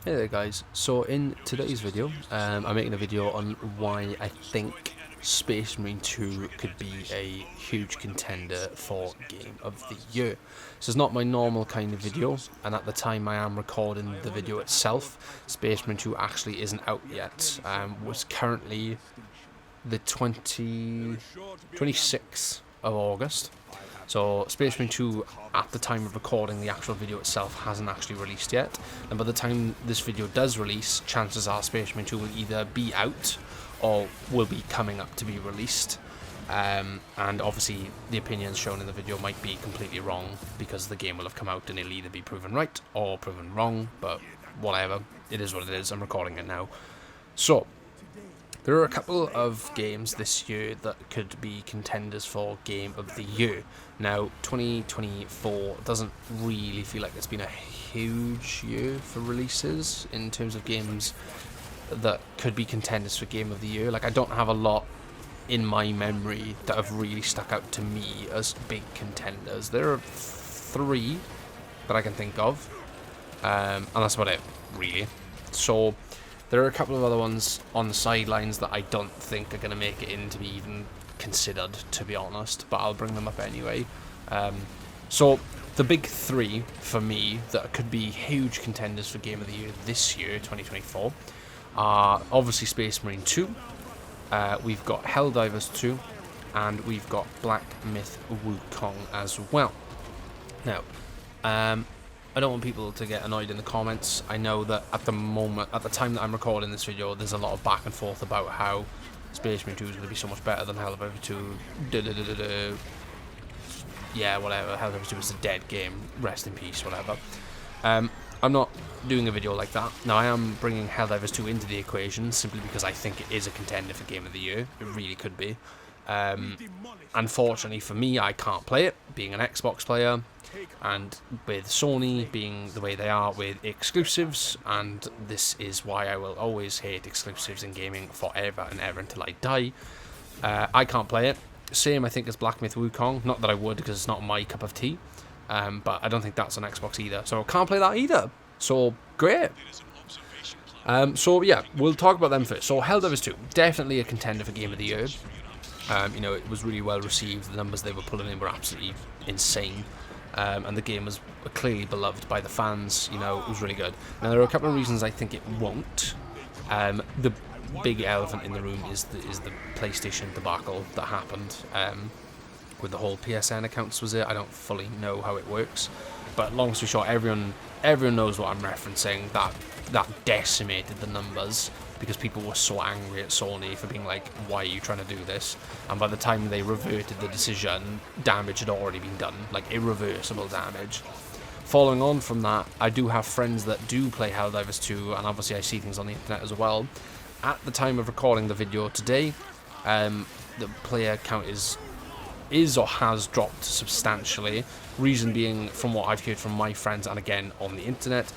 Hey there guys, so in today's video I'm making a video on why I think Space Marine 2 could be a huge contender for Game of the Year. This is not my normal kind of video, and at the time I am recording the video itself, Space Marine 2 actually isn't out yet. Was currently the 26th of August. So Space Marine 2, at the time of recording the actual video itself, hasn't actually released yet. And by the time this video does release, chances are Space Marine 2 will either be out or will be coming up to be released. And obviously the opinions shown in the video might be completely wrong, because the game will have come out and it'll either be proven right or proven wrong, but whatever, it is what it is. I'm recording it now. So there are a couple of games this year that could be contenders for Game of the Year. Now, 2024 doesn't really feel like it's been a huge year for releases in terms of games that could be contenders for Game of the Year. Like, I don't have a lot in my memory that have really stuck out to me as big contenders. There are three that I can think of, and that's about it, really. So there are a couple of other ones on the sidelines that I don't think are going to make it in to be even considered, to be honest, but I'll bring them up anyway. So the big three for me that could be huge contenders for Game of the Year this year, 2024, are obviously Space Marine 2, we've got Helldivers 2, and we've got Black Myth Wukong as well. Now, I don't want people to get annoyed in the comments. I know that at the moment, at the time that I'm recording this video, there's a lot of back and forth about how Space Marine 2 is going to be so much better than Helldivers 2. Yeah, whatever. Helldivers 2 is a dead game. Rest in peace, whatever. I'm not doing a video like that. Now, I am bringing Helldivers 2 into the equation simply because I think it is a contender for Game of the Year. It really could be. Unfortunately for me, I can't play it, being an Xbox player, and with Sony being the way they are with exclusives, and this is why I will always hate exclusives in gaming forever and ever until I die. I can't play it. Same, I think, as Black Myth Wukong. Not that I would, because it's not my cup of tea, but I don't think that's on Xbox either, so I can't play that either. So, great. So yeah, we'll talk about them first. So Helldivers 2, definitely a contender for Game of the Year. You know, it was really well received. The numbers they were pulling in were absolutely insane. And the game was clearly beloved by the fans. You know, it was really good. Now, there are a couple of reasons I think it won't. The big elephant in the room is the PlayStation debacle that happened with the whole PSN accounts, was it? I don't fully know how it works. But long story short, everyone knows what I'm referencing. That decimated the numbers, because people were so angry at Sony for being like, why are you trying to do this? And by the time they reverted the decision, damage had already been done, like irreversible damage. Following on from that, I do have friends that do play Helldivers 2, and obviously I see things on the internet as well. At the time of recording the video today, the player count is or has dropped substantially. Reason being, from what I've heard from my friends and again on the internet,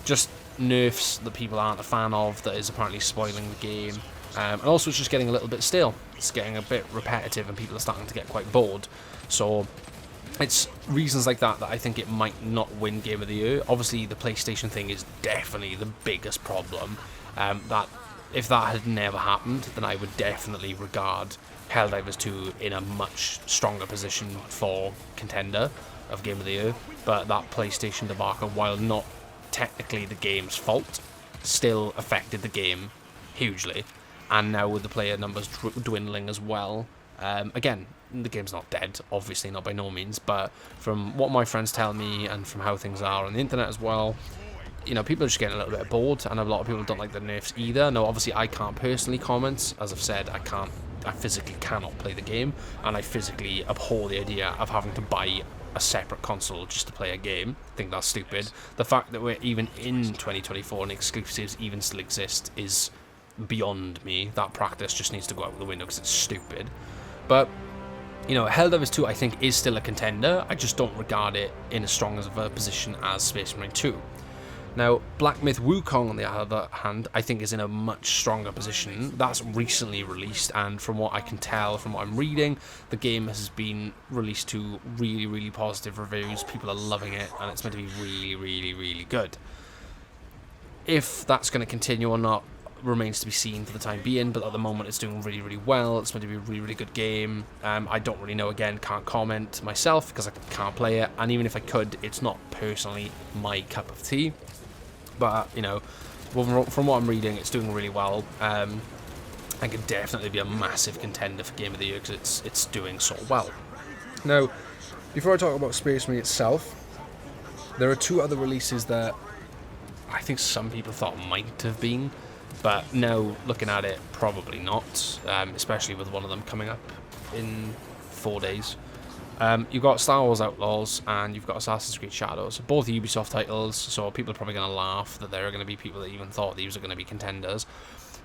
just nerfs that people aren't a fan of that is apparently spoiling the game, and also it's just getting a little bit stale. It's getting a bit repetitive and people are starting to get quite bored. So it's reasons like that I think it might not win Game of the Year. Obviously the PlayStation thing is definitely the biggest problem. That if that had never happened, then I would definitely regard Helldivers 2 in a much stronger position for contender of Game of the Year. But that PlayStation debacle, while not technically the game's fault, still affected the game hugely. And now with the player numbers dwindling as well, again, the game's not dead, obviously, not by no means, but from what my friends tell me and from how things are on the internet as well, you know, people are just getting a little bit bored, and a lot of people don't like the nerfs either. Now, obviously, I can't personally comment. As I've said, I physically cannot play the game, and I physically abhor the idea of having to buy a separate console just to play a game. I think that's stupid. The fact that we're even in 2024 and exclusives even still exist is beyond me. That practice just needs to go out the window because it's stupid. But, you know, Helldivers 2 I think is still a contender. I just don't regard it in as strong as of a position as Space Marine 2. Now, Black Myth Wukong, on the other hand, I think is in a much stronger position. That's recently released, and from what I can tell, from what I'm reading, the game has been released to really, really positive reviews. People are loving it, and it's meant to be really, really, really good. If that's going to continue or not remains to be seen for the time being, but at the moment it's doing really, really well. It's going to be a really, really good game. I don't really know, again, can't comment myself because I can't play it, and even if I could, it's not personally my cup of tea. But, you know, from what I'm reading, it's doing really well. And could definitely be a massive contender for Game of the Year because it's doing so well. Now, before I talk about Space Marine itself, there are 2 other releases that I think some people thought might have been, but now looking at it, probably not, especially with one of them coming up in 4 days. You've got Star Wars Outlaws and you've got Assassin's Creed Shadows, both Ubisoft titles, so people are probably going to laugh that there are going to be people that even thought these are going to be contenders.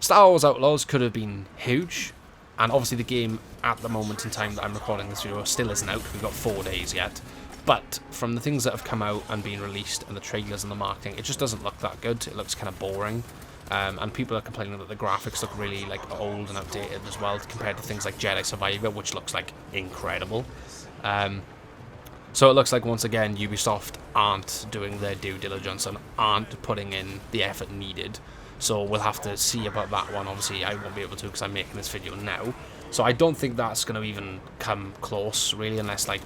Star Wars Outlaws could have been huge, and obviously the game at the moment in time that I'm recording this video still isn't out. We've got 4 days yet, but from the things that have come out and been released and the trailers and the marketing, it just doesn't look that good. It looks kind of boring. And people are complaining that the graphics look really like old and outdated as well compared to things like Jedi Survivor, which looks like incredible. So it looks like once again Ubisoft aren't doing their due diligence and aren't putting in the effort needed. So we'll have to see about that one. Obviously I won't be able to because I'm making this video now. So I don't think that's going to even come close really, unless like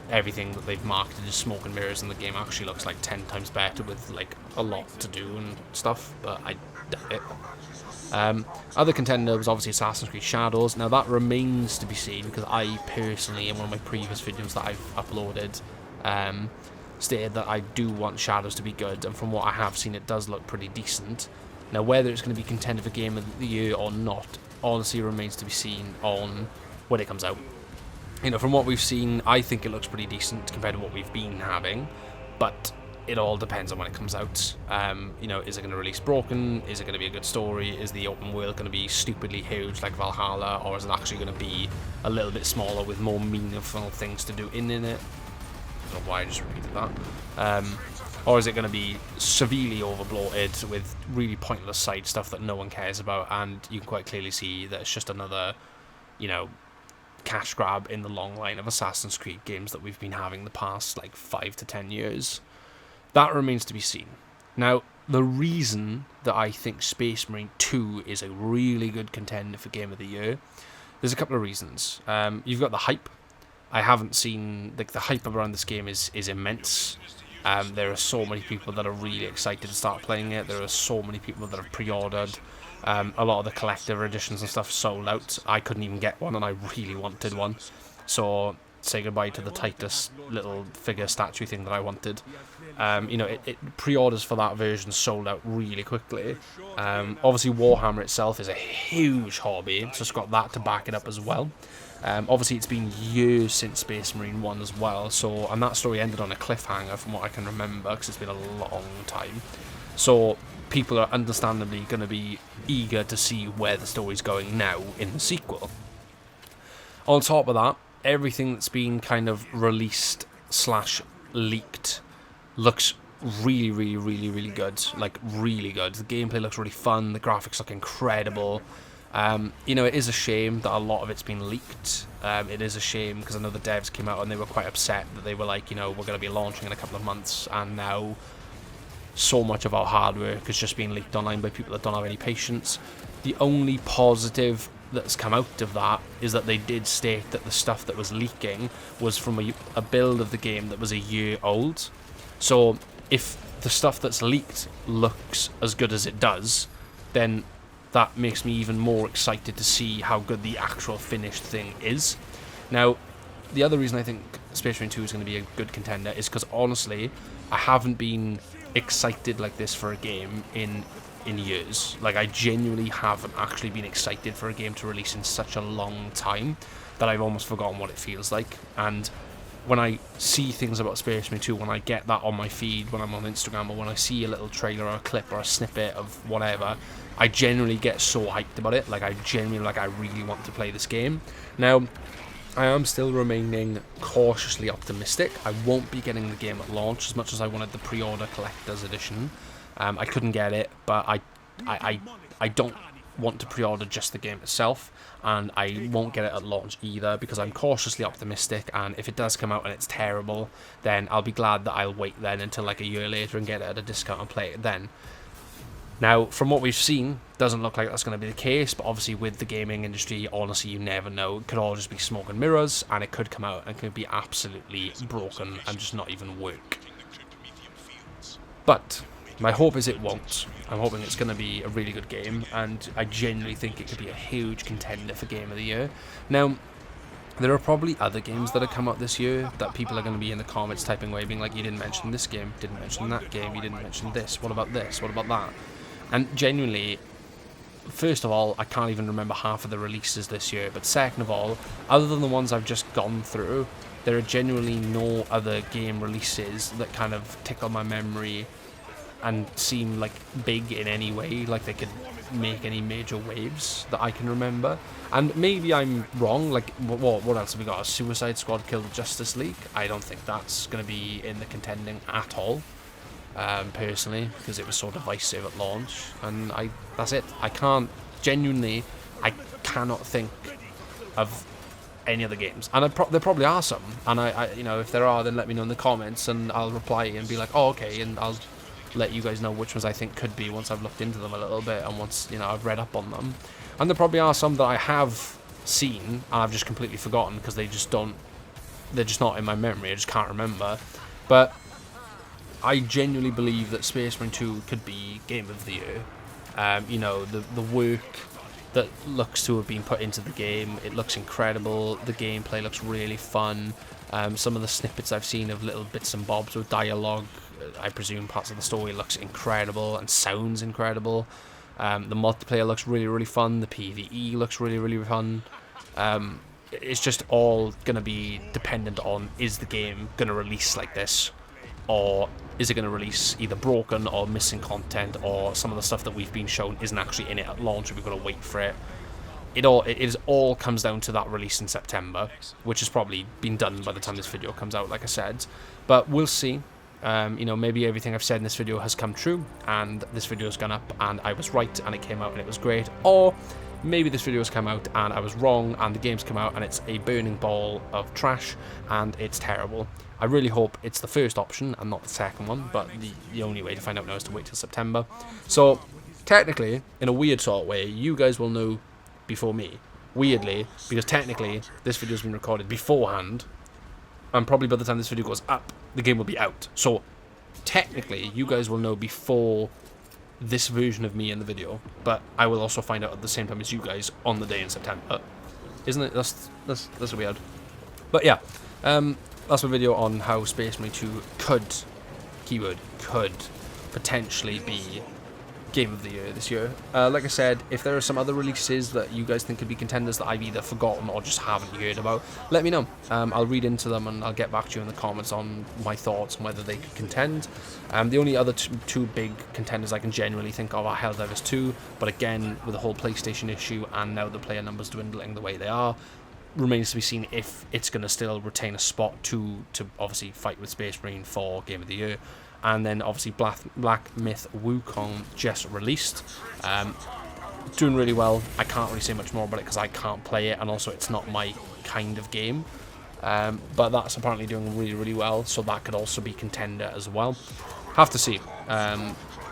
everything that they've marketed as smoke and mirrors and the game actually looks like 10 times better with like a lot to do and stuff, but I doubt it. Other contender was obviously Assassin's Creed Shadows. Now that remains to be seen because I personally, in one of my previous videos that I've uploaded, stated that I do want Shadows to be good, and from what I have seen it does look pretty decent. Now whether it's going to be contender for Game of the Year or not honestly remains to be seen on when it comes out. You know, from what we've seen, I think it looks pretty decent compared to what we've been having, but it all depends on when it comes out. You know, is it going to release broken? Is it going to be a good story? Is the open world going to be stupidly huge like Valhalla, or is it actually going to be a little bit smaller with more meaningful things to do in it? I don't know why I just repeated that. Or is it going to be severely overbloated with really pointless side stuff that no one cares about, and you can quite clearly see that it's just another, you know, cash grab in the long line of Assassin's Creed games that we've been having the past like 5 to 10 years. That remains to be seen. Now, the reason that I think Space Marine 2 is a really good contender for Game of the Year, there's a couple of reasons. You've got the hype. I haven't seen, like, the hype around this game is immense. There are so many people that are really excited to start playing it. There are so many people that have pre-ordered. A lot of the collector editions and stuff sold out. I couldn't even get one, and I really wanted one. So say goodbye to the tightest little figure statue thing that I wanted. You know, pre-orders for that version sold out really quickly. Obviously Warhammer itself is a huge hobby, so it's got that to back it up as well. Obviously it's been years since Space Marine 1 as well, so, and that story ended on a cliffhanger from what I can remember, because it's been a long time. So people are understandably going to be eager to see where the story's going now in the sequel. On top of that, everything that's been kind of released / leaked looks really, really, really, really good. Like, really good. The gameplay looks really fun. The graphics look incredible. You know, it is a shame that a lot of it's been leaked. It is a shame because I know the devs came out and they were quite upset that they were like, you know, we're going to be launching in a couple of months, and now so much of our hard work is just being leaked online by people that don't have any patience. The only positive that's come out of that is that they did state that the stuff that was leaking was from a build of the game that was a year old. So if the stuff that's leaked looks as good as it does, then that makes me even more excited to see how good the actual finished thing is. Now, the other reason I think Space Marine 2 is going to be a good contender is because honestly, I haven't been excited like this for a game in years. Like, I genuinely haven't actually been excited for a game to release in such a long time that I've almost forgotten what it feels like. And when I see things about Space Marine 2, when I get that on my feed, when I'm on Instagram, or when I see a little trailer or a clip or a snippet of whatever, I genuinely get so hyped about it. Like, I genuinely, like, I really want to play this game. Now, I am still remaining cautiously optimistic. I won't be getting the game at launch as much as I wanted the pre-order collector's edition. I couldn't get it, but I don't want to pre-order just the game itself, and I won't get it at launch either because I'm cautiously optimistic, and if it does come out and it's terrible, then I'll be glad that I'll wait then until like a year later and get it at a discount and play it then. Now, from what we've seen, doesn't look like that's going to be the case, but obviously with the gaming industry, honestly, you never know. It could all just be smoke and mirrors, and it could come out and could be absolutely broken and just not even work. But my hope is it won't. I'm hoping it's going to be a really good game, and I genuinely think it could be a huge contender for Game of the Year. Now, there are probably other games that have come out this year that people are going to be in the comments typing away, being like, you didn't mention this game, didn't mention that game, you didn't mention this, what about this, what about that? And genuinely, first of all, I can't even remember half of the releases this year, but second of all, other than the ones I've just gone through, there are genuinely no other game releases that kind of tickle my memory and seem like big in any way, like they could make any major waves that I can remember. And maybe I'm wrong, like what else have we got? Suicide Squad killed Justice League? I don't think that's going to be in the contending at all, personally, because it was so divisive at launch, and that's it. I cannot think of any other games, and there probably are some, and I you know, if there are, then let me know in the comments, and I'll reply and be like, oh, okay, and I'll let you guys know which ones I think could be once I've looked into them a little bit and once, you know, I've read up on them. And there probably are some that I have seen and I've just completely forgotten because they're just not in my memory. I just can't remember. But I genuinely believe that Space Marine 2 could be Game of the Year. You know, the work that looks to have been put into the game, it looks incredible. The gameplay looks really fun. Some of the snippets I've seen of little bits and bobs with dialogue, I presume parts of the story, looks incredible and sounds incredible. The multiplayer looks really, really fun. The PvE looks really, really fun. It's just all going to be dependent on, is the game going to release like this, or is it going to release either broken or missing content, or some of the stuff that we've been shown isn't actually in it at launch and we've got to wait for it. It all comes down to that release in September, which has probably been done by the time this video comes out, like I said. But we'll see. You know, maybe everything I've said in this video has come true, and this video has gone up, and I was right, and it came out, and it was great. Or maybe this video has come out, and I was wrong, and the game's come out, and it's a burning ball of trash, and it's terrible. I really hope it's the first option and not the second one, but the only way to find out now is to wait till September. So, technically, in a weird sort of way, you guys will know before me. Weirdly, because technically, this video's been recorded beforehand, and probably by the time this video goes up, the game will be out. So, technically, you guys will know before this version of me in the video, but I will also find out at the same time as you guys on the day in September. Isn't it? That's weird. But yeah, that's my video on how Space Marine 2 could, keyword, could potentially be Game of the Year this year. Like I said, if there are some other releases that you guys think could be contenders that I've either forgotten or just haven't heard about, let me know. I'll read into them and I'll get back to you in the comments on my thoughts on whether they could contend. The only other two big contenders I can genuinely think of are Helldivers 2, but again, with the whole PlayStation issue and now the player numbers dwindling the way they are, remains to be seen if it's going to still retain a spot to obviously fight with Space Marine for Game of the Year. And then obviously Black Myth Wukong just released, doing really well. I can't really say much more about it because I can't play it, and also it's not my kind of game, but that's apparently doing really, really well, so that could also be contender as well. Have to see.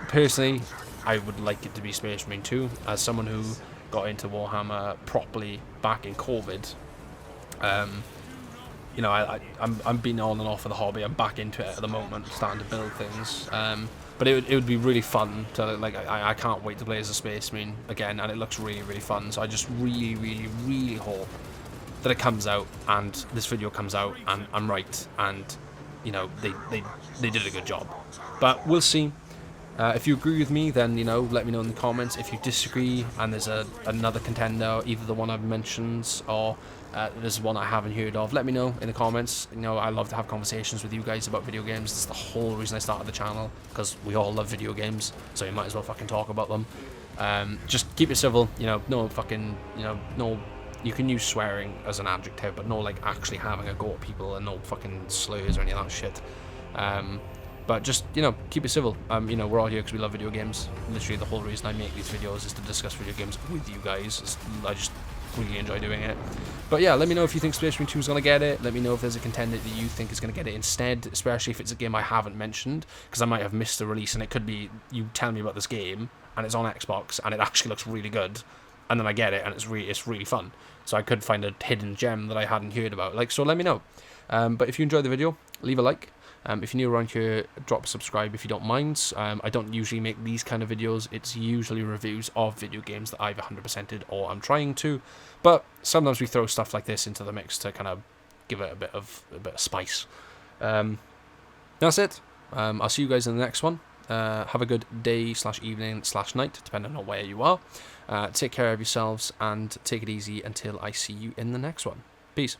Personally, I would like it to be Space Marine 2, as someone who got into Warhammer properly back in COVID. You know, I'm been on and off of the hobby. I'm back into it at the moment, starting to build things. But it would be really fun to, like, I can't wait to play as a Space Marine again, and it looks really, really fun. So I just really, really, really hope that it comes out and this video comes out and I'm right, and you know they did a good job. But we'll see. If you agree with me, then, you know, let me know in the comments. If you disagree and there's another contender, either the one I've mentioned or there's one I haven't heard of, let me know in the comments. You know, I love to have conversations with you guys about video games. That's the whole reason I started the channel, because we all love video games, so you might as well fucking talk about them. Just keep it civil, you know, no fucking, you know, no, you can use swearing as an adjective, but no, like, actually having a go at people, and no fucking slurs or any of that shit. But just, you know, keep it civil. You know, we're all here because we love video games. Literally the whole reason I make these videos is to discuss video games with you guys. I just really enjoy doing it. But yeah, let me know if you think Space Marine 2 is going to get it. Let me know if there's a contender that you think is going to get it instead, especially if it's a game I haven't mentioned, because I might have missed the release, and it could be you tell me about this game, and it's on Xbox, and it actually looks really good, and then I get it, and it's really fun. So I could find a hidden gem that I hadn't heard about. Like, so let me know. But if you enjoyed the video, leave a like. If you're new around here, drop a subscribe if you don't mind. I don't usually make these kind of videos. It's usually reviews of video games that I've 100%ed or I'm trying to. But sometimes we throw stuff like this into the mix to kind of give it a bit of spice. That's it. I'll see you guys in the next one. Have a good day / evening / night, depending on where you are. Take care of yourselves and take it easy until I see you in the next one. Peace.